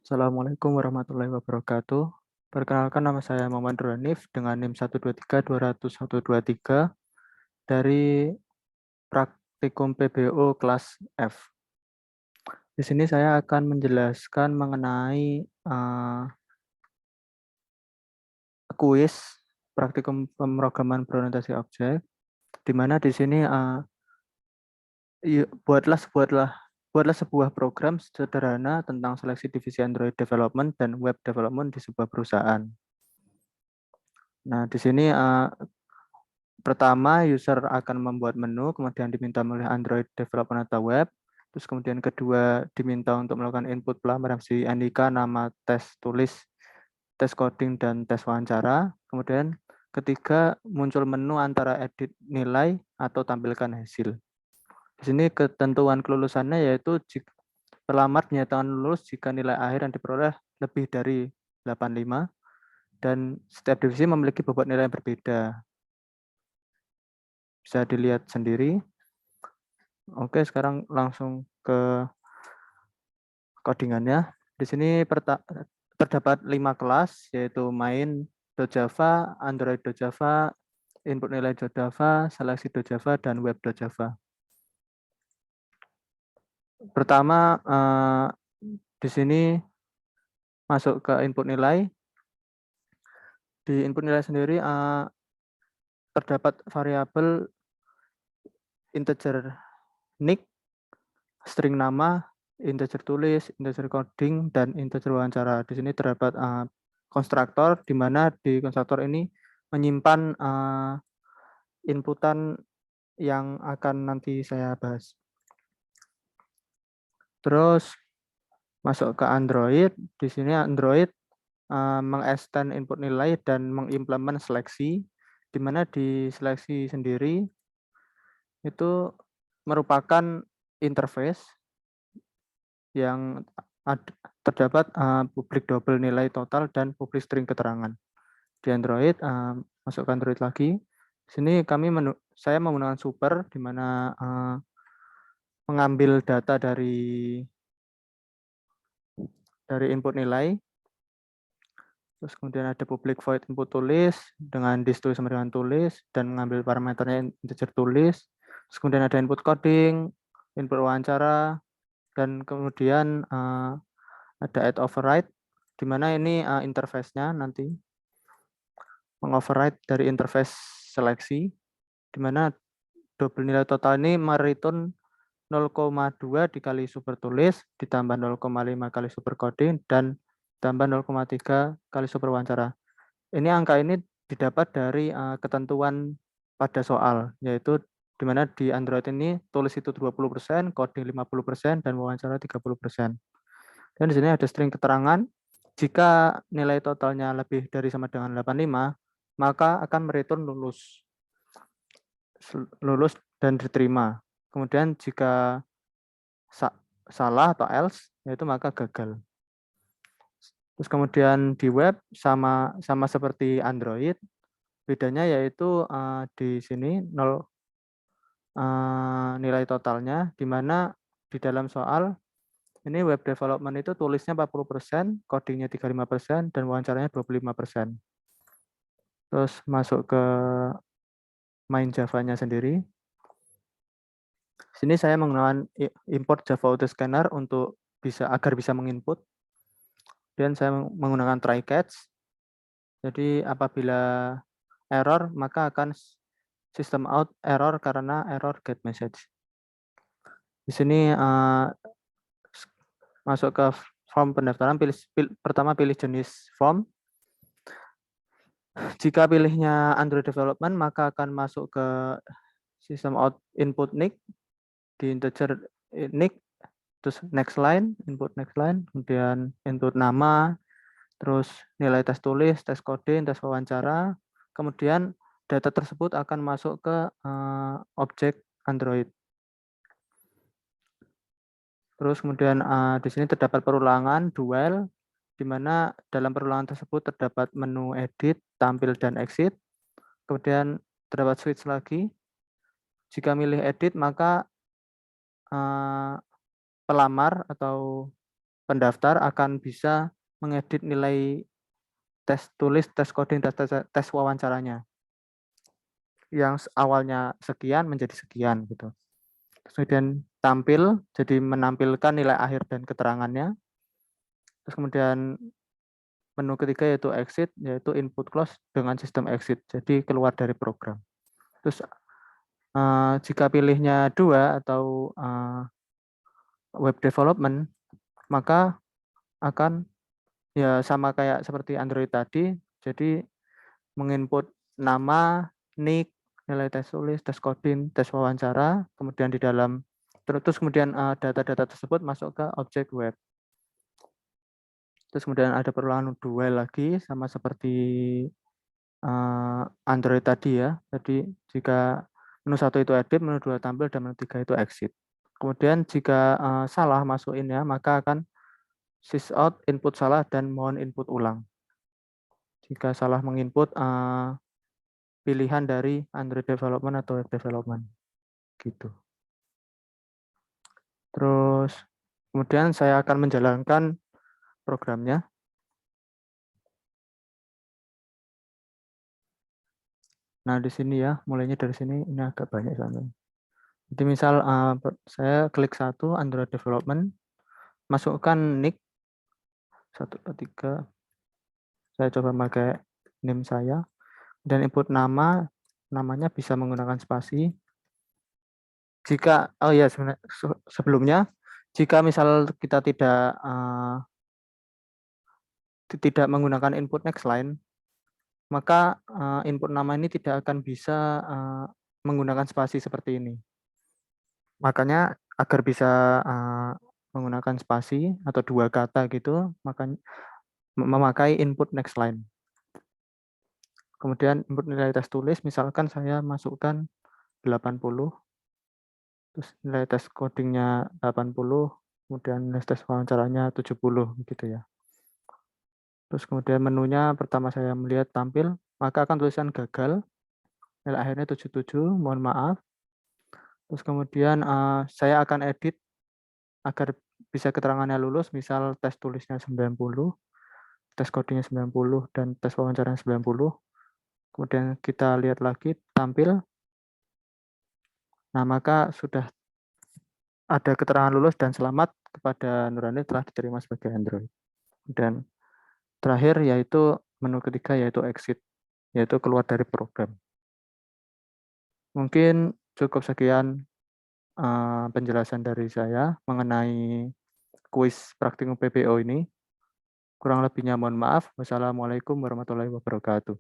Assalamualaikum warahmatullahi wabarakatuh. Perkenalkan nama saya Muhammad Ranif dengan NIM 123200123 dari Praktikum PBO kelas F. Di sini saya akan menjelaskan mengenai kuis praktikum pemrograman berorientasi objek, di mana di sini buatlah sebuah program sederhana tentang seleksi divisi Android development dan web development di sebuah perusahaan. Nah, di sini pertama, user akan membuat menu, kemudian diminta memilih Android development atau web. Terus kemudian kedua, diminta untuk melakukan input pelamar si NIK, nama tes tulis, tes coding, dan tes wawancara. Kemudian ketiga, muncul menu antara edit nilai atau tampilkan hasil. Di sini ketentuan kelulusannya yaitu pelamar dinyatakan lulus jika nilai akhir yang diperoleh lebih dari 85 dan setiap divisi memiliki bobot nilai yang berbeda. Bisa dilihat sendiri. Oke, sekarang langsung ke codingannya. Di sini terdapat 5 kelas, yaitu main.java, android.java, input nilai.java, seleksi.java, dan web.java. Pertama, di sini masuk ke input nilai. Di input nilai sendiri terdapat variabel integer nick, string nama, integer tulis, integer coding, dan integer wawancara. Di sini terdapat konstruktor, di mana di konstruktor ini menyimpan inputan yang akan nanti saya bahas. Terus masuk ke Android. Di sini Android mengextend input nilai dan mengimplement seleksi, di mana di seleksi sendiri itu merupakan interface yang terdapat publik double nilai total dan publik string keterangan. Di Android, masuk ke Android lagi. Di sini saya menggunakan super, di mana mengambil data dari input nilai. Terus kemudian ada public void input tulis dengan ditulis sama dengan tulis dan mengambil parameternya integer tulis. Terus kemudian ada input coding, input wawancara, dan kemudian ada add override, di mana ini interface-nya nanti mengoverride dari interface seleksi, di mana double nilai total ini mereturn 0,2 dikali super tulis ditambah 0,5 kali super coding dan tambah 0,3 kali super wawancara. Ini angka ini didapat dari ketentuan pada soal, yaitu di mana di Android ini tulis itu 20%, coding 50%, dan wawancara 30%. Dan di sini ada string keterangan, jika nilai totalnya lebih dari sama dengan 85, maka akan mereturn lulus dan diterima. Kemudian jika salah atau else, yaitu maka gagal. Terus kemudian di web sama seperti Android, bedanya yaitu di sini 0 nilai totalnya, di mana di dalam soal ini web development itu tulisnya 40%, codingnya 35%, dan wawancaranya 25%. Terus masuk ke main Java-nya sendiri. Sini saya menggunakan import Java Auto Scanner untuk agar bisa menginput. Dan saya menggunakan try catch. Jadi apabila error, maka akan system out error karena error get message. Di sini masuk ke form pendaftaran, pertama pilih jenis form. Jika pilihnya Android Development, maka akan masuk ke system out input nick, di integer nick, terus next line, input next line, kemudian input nama, terus nilai tes tulis, tes coding, tes wawancara, kemudian data tersebut akan masuk ke objek Android. Terus kemudian di sini terdapat perulangan dual, di mana dalam perulangan tersebut terdapat menu edit, tampil, dan exit. Kemudian terdapat switch lagi. Jika milih edit, maka pelamar atau pendaftar akan bisa mengedit nilai tes tulis, tes coding, tes wawancaranya. Yang awalnya sekian menjadi sekian gitu. Kemudian tampil, jadi menampilkan nilai akhir dan keterangannya. Terus kemudian menu ketiga yaitu exit, yaitu input close dengan sistem exit, jadi keluar dari program. Terus jika pilihnya 2 atau web development, maka akan ya sama kayak seperti Android tadi, jadi menginput nama, nick, nilai tes tulis, tes coding, tes wawancara, kemudian di dalam terus kemudian data-data tersebut masuk ke objek web. Terus kemudian ada perulangan 2 lagi sama seperti Android tadi ya. Jadi jika menu 1 itu edit, menu 2 tampil, dan menu 3 itu exit. Kemudian jika salah masukinnya, maka akan sysout, input salah, dan mohon input ulang. Jika salah menginput pilihan dari Android development atau web development. Gitu. Terus kemudian saya akan menjalankan programnya. Nah, di sini ya, mulainya dari sini, ini agak banyak sampai. Jadi misal saya klik 1 Android development, masukkan nick 123. Saya coba pakai name saya dan input namanya bisa menggunakan spasi. Jika oh ya sebenarnya sebelumnya jika misal kita tidak menggunakan input next line, maka input nama ini tidak akan bisa menggunakan spasi seperti ini. Makanya agar bisa menggunakan spasi atau 2 kata gitu, makanya memakai input next line. Kemudian input nilai tes tulis, misalkan saya masukkan 80, terus nilai tes codingnya 80, kemudian nilai tes wawancaranya 70 gitu ya. Terus kemudian menunya pertama saya melihat tampil, maka akan tulisan gagal, nilai akhirnya 77, mohon maaf. Terus kemudian saya akan edit agar bisa keterangannya lulus, misal tes tulisnya 90, tes codingnya 90, dan tes wawancaranya 90. Kemudian kita lihat lagi tampil. Nah, maka sudah ada keterangan lulus dan selamat kepada Nurani telah diterima sebagai Android. Dan terakhir yaitu menu ketiga yaitu exit, yaitu keluar dari program. Mungkin cukup sekian penjelasan dari saya mengenai kuis praktikum PPO ini. Kurang lebihnya mohon maaf. Wassalamualaikum warahmatullahi wabarakatuh.